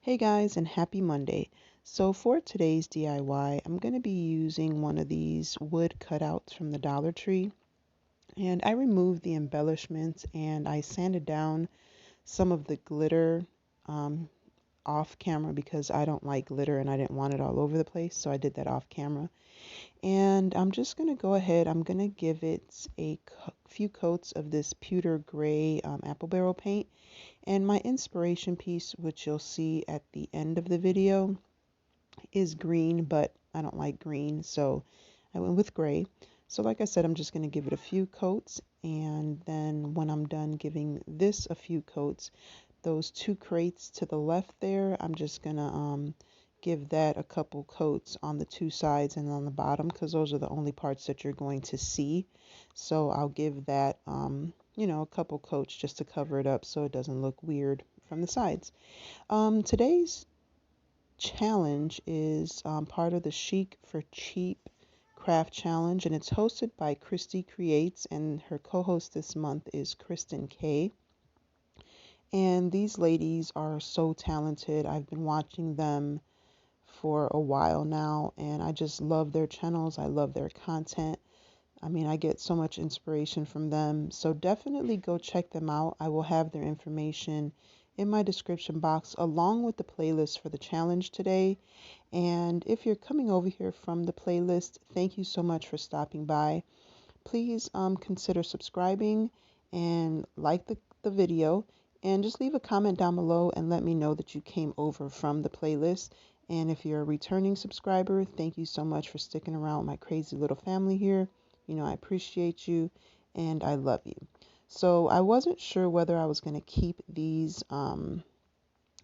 Hey guys, and happy Monday. So for today's DIY, I'm going to be using one of these wood cutouts from the Dollar Tree. And I removed the embellishments and I sanded down some of the glitter um, off camera because I don't like glitter and I didn't want it all over the place. So I did that off camera. And I'm just going to go ahead, I'm going to give it a few coats of this pewter gray apple barrel paint. And my inspiration piece, which you'll see at the end of the video, is green, but I don't like green, so I went with gray. So like I said, I'm just going to give it a few coats, and then when I'm done giving this a few coats, those two crates to the left there, I'm just going to give that a couple coats on the two sides and on the bottom, because those are the only parts that you're going to see. So I'll give that a couple coats just to cover it up so it doesn't look weird from the sides. Today's challenge is part of the Chic for Cheap craft challenge, and it's hosted by Christi Creates, and her co-host this month is Kristin Kay. And these ladies are so talented. I've been watching them for a while now, and I just love their channels. I love their content. I mean, I get so much inspiration from them. So definitely go check them out. I will have their information in my description box along with the playlist for the challenge today. And if you're coming over here from the playlist, thank you so much for stopping by. Please consider subscribing and like the video, and just leave a comment down below and let me know that you came over from the playlist. And if you're a returning subscriber, thank you so much for sticking around with my crazy little family here. You know, I appreciate you and I love you. So I wasn't sure whether I was going to keep these the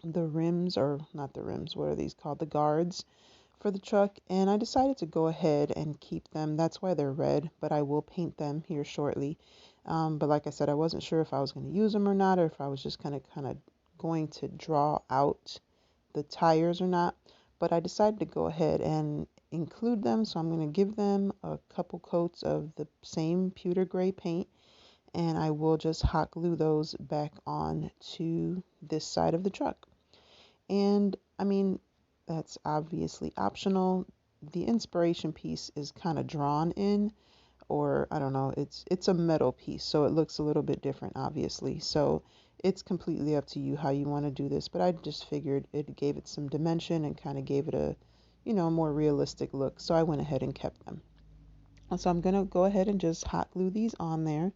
rims, or not the rims, what are these called, the guards for the truck, and I decided to go ahead and keep them. That's why they're red, but I will paint them here shortly. But like I said, I wasn't sure if I was going to use them or not, or if I was just kind of going to draw out the tires or not. But I decided to go ahead and include them, so I'm going to give them a couple coats of the same pewter gray paint, and I will just hot glue those back on to this side of the truck. And I mean, that's obviously optional. The inspiration piece is kind of drawn in, or I don't know, it's a metal piece, so it looks a little bit different, obviously. So it's completely up to you how you want to do this, but I just figured it gave it some dimension and kind of gave it a, more realistic look. So I went ahead and kept them. So I'm gonna go ahead and just hot glue these on there.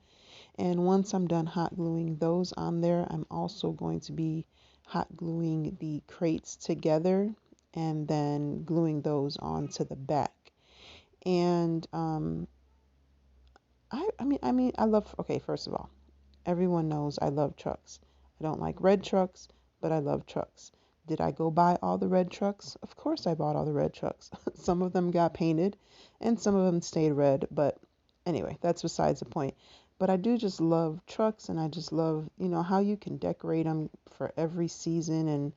And once I'm done hot gluing those on there, I'm also going to be hot gluing the crates together and then gluing those onto the back. And I love, okay, first of all, everyone knows I love trucks. I don't like red trucks, but I love trucks. Did I go buy all the red trucks? Of course I bought all the red trucks. Some of them got painted and some of them stayed red, but anyway, that's besides the point. But I do just love trucks, and I just love, how you can decorate them for every season, and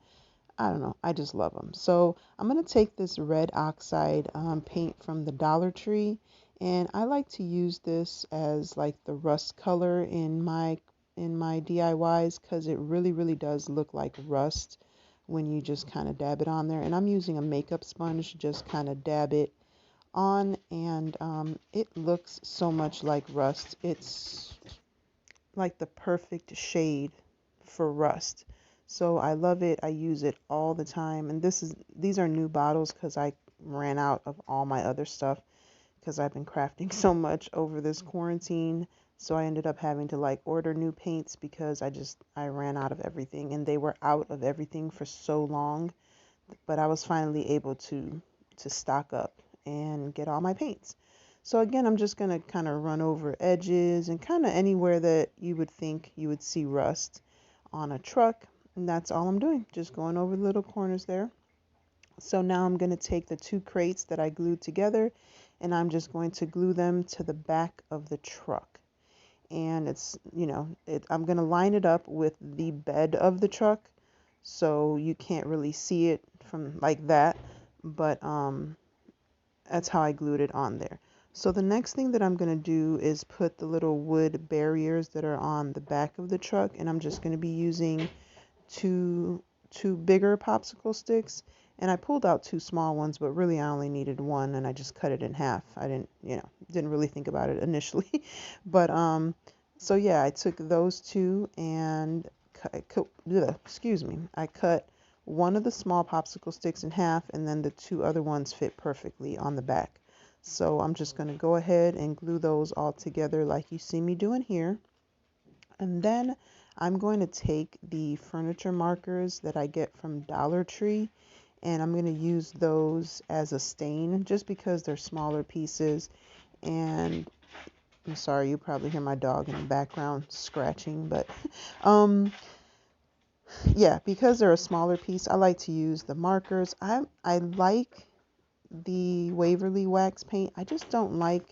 I don't know, I just love them. So I'm going to take this red oxide paint from the Dollar Tree, and I like to use this as like the rust color in my DIYs, because it really does look like rust when you just kind of dab it on there. And I'm using a makeup sponge, just kind of dab it on, and it looks so much like rust. It's like the perfect shade for rust. So I love it. I use it all the time. And these are new bottles because I ran out of all my other stuff because I've been crafting so much over this quarantine. So I ended up having to like order new paints because I ran out of everything, and they were out of everything for so long. But I was finally able to stock up and get all my paints. So again, I'm just going to kind of run over edges and kind of anywhere that you would think you would see rust on a truck. And that's all I'm doing, just going over the little corners there. So now I'm going to take the two crates that I glued together, and I'm just going to glue them to the back of the truck. And I'm going to line it up with the bed of the truck, so you can't really see it from like that, but that's how I glued it on there. So the next thing that I'm going to do is put the little wood barriers that are on the back of the truck, and I'm just going to be using two two bigger popsicle sticks, and I pulled out two small ones, but really I only needed one, and I just cut it in half. I didn't really think about it initially. But so yeah, I took those two and I cut one of the small popsicle sticks in half, and then the two other ones fit perfectly on the back. So I'm just going to go ahead and glue those all together like you see me doing here. And then I'm going to take the furniture markers that I get from Dollar Tree, and I'm going to use those as a stain just because they're smaller pieces. And I'm sorry, you probably hear my dog in the background scratching, but yeah, because they're a smaller piece, I like to use the markers. I like the Waverly wax paint. I just don't like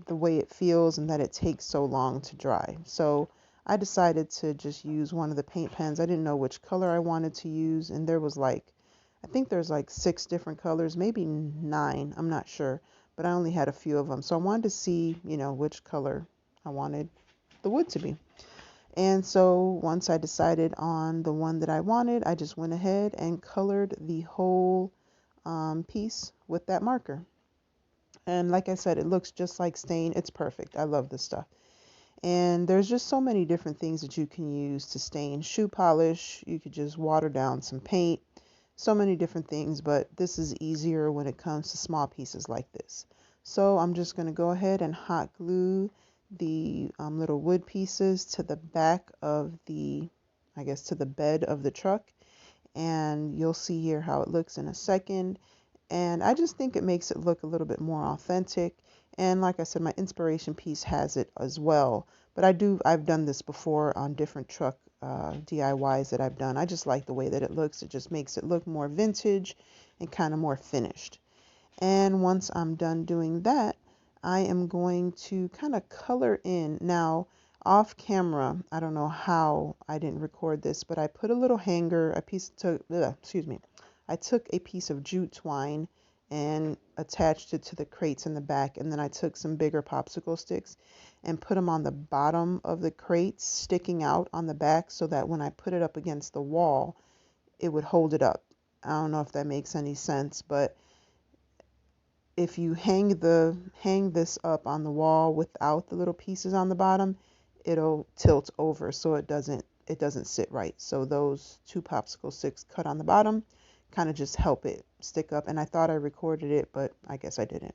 the way it feels and that it takes so long to dry. So I decided to just use one of the paint pens. I didn't know which color I wanted to use, and there was I think there's like 6 different colors, maybe 9, I'm not sure, but I only had a few of them. So I wanted to see, which color I wanted the wood to be. And so once I decided on the one that I wanted, I just went ahead and colored the whole piece with that marker. And like I said, it looks just like stain. It's perfect. I love this stuff. And there's just so many different things that you can use to stain. Shoe polish, you could just water down some paint, so many different things, but this is easier when it comes to small pieces like this. So I'm just going to go ahead and hot glue the little wood pieces to the back of to the bed of the truck. And you'll see here how it looks in a second. And I just think it makes it look a little bit more authentic. And like I said, my inspiration piece has it as well. But I've done this before on different truck DIYs that I've done. I just like the way that it looks. It just makes it look more vintage and kind of more finished. And once I'm done doing that, I am going to kind of color in. Now, off camera, I don't know how I didn't record this, but I put a little hanger, I took a piece of jute twine and attached it to the crates in the back, and then I took some bigger popsicle sticks and put them on the bottom of the crates, sticking out on the back, so that when I put it up against the wall, it would hold it up. I don't know if that makes any sense, but if you hang this up on the wall without the little pieces on the bottom, it'll tilt over, so it doesn't sit right. So those two popsicle sticks cut on the bottom kind of just help it stick up. And I thought I recorded it, but I guess I didn't.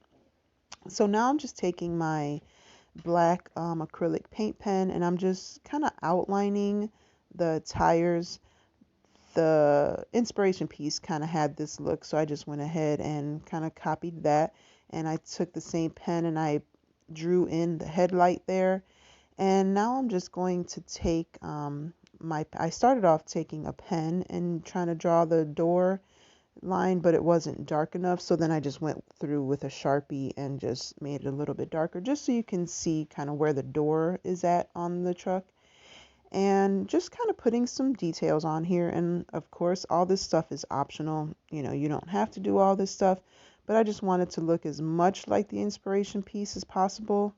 So now I'm just taking my black acrylic paint pen, and I'm just kind of outlining the tires. The inspiration piece kind of had this look, so I just went ahead and kind of copied that, and I took the same pen and I drew in the headlight there. And now I'm just going to take I started off taking a pen and trying to draw the door line, but it wasn't dark enough, so then I just went through with a Sharpie and just made it a little bit darker, just so you can see kind of where the door is at on the truck. And just kind of putting some details on here. And of course, all this stuff is optional. You don't have to do all this stuff, but I just wanted to look as much like the inspiration piece as possible,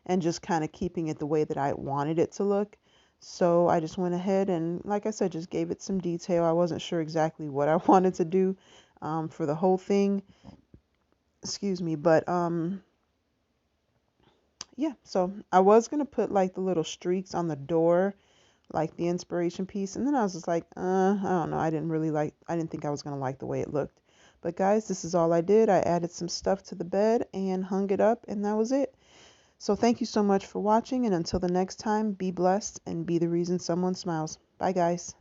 and just kind of keeping it the way that I wanted it to look. So I just went ahead and, like I said, just gave it some detail. I wasn't sure exactly what I wanted to do for the whole thing. Excuse me, but yeah, so I was going to put like the little streaks on the door, like the inspiration piece. And then I was just like, I don't know. I didn't think I was going to like the way it looked. But guys, this is all I did. I added some stuff to the bed and hung it up, and that was it. So thank you so much for watching. And until the next time, be blessed and be the reason someone smiles. Bye, guys.